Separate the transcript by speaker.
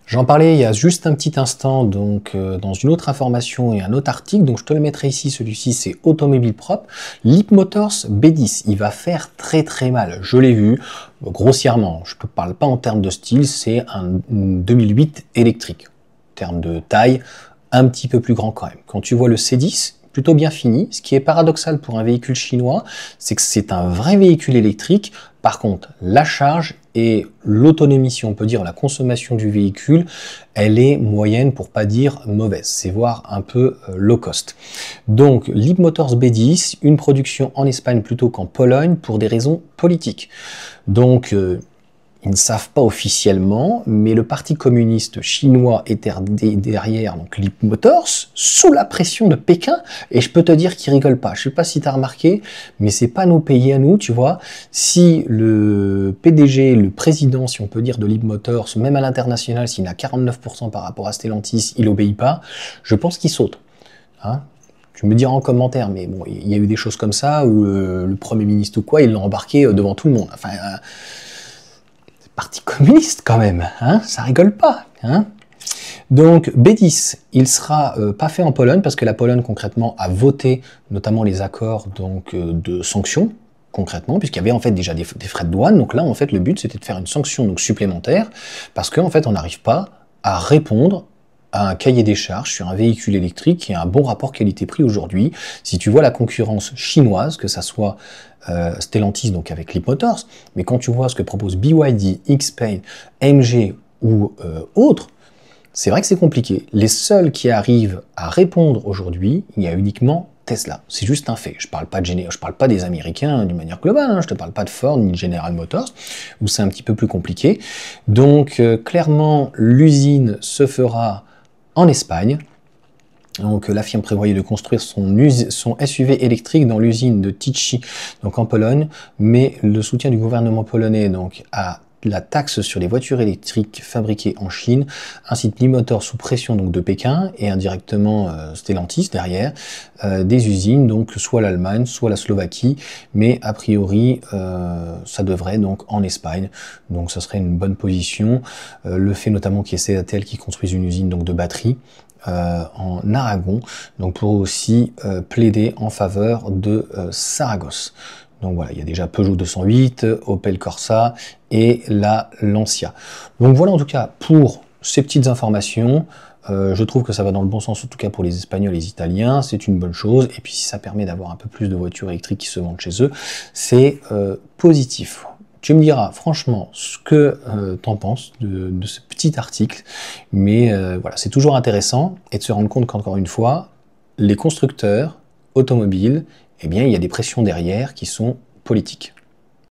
Speaker 1: J'en parlais il y a juste un petit instant, donc dans une autre information et un autre article, donc je te le mettrai ici, celui-ci c'est Automobile Propre. Leapmotors B10, il va faire très très mal, je l'ai vu, grossièrement, je ne parle pas en termes de style, c'est un 2008 électrique. En termes de taille, un petit peu plus grand quand même. Quand tu vois le C10, plutôt bien fini, ce qui est paradoxal pour un véhicule chinois, c'est que c'est un vrai véhicule électrique. Par contre, la charge et l'autonomie, si on peut dire, la consommation du véhicule, elle est moyenne pour pas dire mauvaise, c'est voire un peu low cost. Donc, Leapmotors B10, une production en Espagne plutôt qu'en Pologne pour des raisons politiques. Donc, ils ne savent pas officiellement, mais le parti communiste chinois était derrière donc Leapmotors, sous la pression de Pékin, et je peux te dire qu'ils rigolent pas. Je sais pas si tu as remarqué, mais c'est pas nos pays à nous, tu vois. Si le PDG, le président, si on peut dire, de Leapmotors, même à l'international, s'il a 49% par rapport à Stellantis, il obéit pas, je pense qu'il saute. Hein, tu me diras en commentaire, mais bon, il y a eu des choses comme ça, où le Premier ministre ou quoi, il l'a embarqué devant tout le monde. Enfin... Parti communiste quand même, hein, ça rigole pas. Hein. Donc B10, il sera pas fait en Pologne parce que la Pologne concrètement a voté notamment les accords donc de sanctions concrètement, puisqu'il y avait en fait déjà des frais de douane. Donc là en fait le but c'était de faire une sanction donc supplémentaire parce qu'en fait on n'arrive pas à répondre à un cahier des charges sur un véhicule électrique qui a un bon rapport qualité-prix aujourd'hui. Si tu vois la concurrence chinoise, que ça soit Stellantis, donc avec Leapmotors, mais quand tu vois ce que propose BYD, XPeng, AMG ou autres, c'est vrai que c'est compliqué. Les seuls qui arrivent à répondre aujourd'hui, il y a uniquement Tesla. C'est juste un fait. Je parle pas des Américains d'une manière globale, hein. Je te parle pas de Ford ni de General Motors, où c'est un petit peu plus compliqué. Donc clairement, l'usine se fera en Espagne. Donc la firme prévoyait de construire son SUV électrique dans l'usine de Tychy, donc en Pologne, mais le soutien du gouvernement polonais donc à la taxe sur les voitures électriques fabriquées en Chine incite Leapmotors sous pression donc de Pékin et indirectement Stellantis derrière des usines, donc soit l'Allemagne, soit la Slovaquie, mais a priori ça devrait donc en Espagne, donc ça serait une bonne position. Le fait notamment qu'il y ait CATL qui construise une usine donc de batteries en Aragon, donc pour aussi plaider en faveur de Saragosse. Donc voilà, il y a déjà Peugeot 208, Opel Corsa et la Lancia. Donc voilà en tout cas pour ces petites informations. Je trouve que ça va dans le bon sens, en tout cas pour les Espagnols et les Italiens, c'est une bonne chose. Et puis si ça permet d'avoir un peu plus de voitures électriques qui se vendent chez eux, c'est positif. Tu me diras franchement ce que tu en penses de ce petit article, mais voilà, c'est toujours intéressant et de se rendre compte qu'encore une fois, les constructeurs automobiles, eh bien, il y a des pressions derrière qui sont politiques.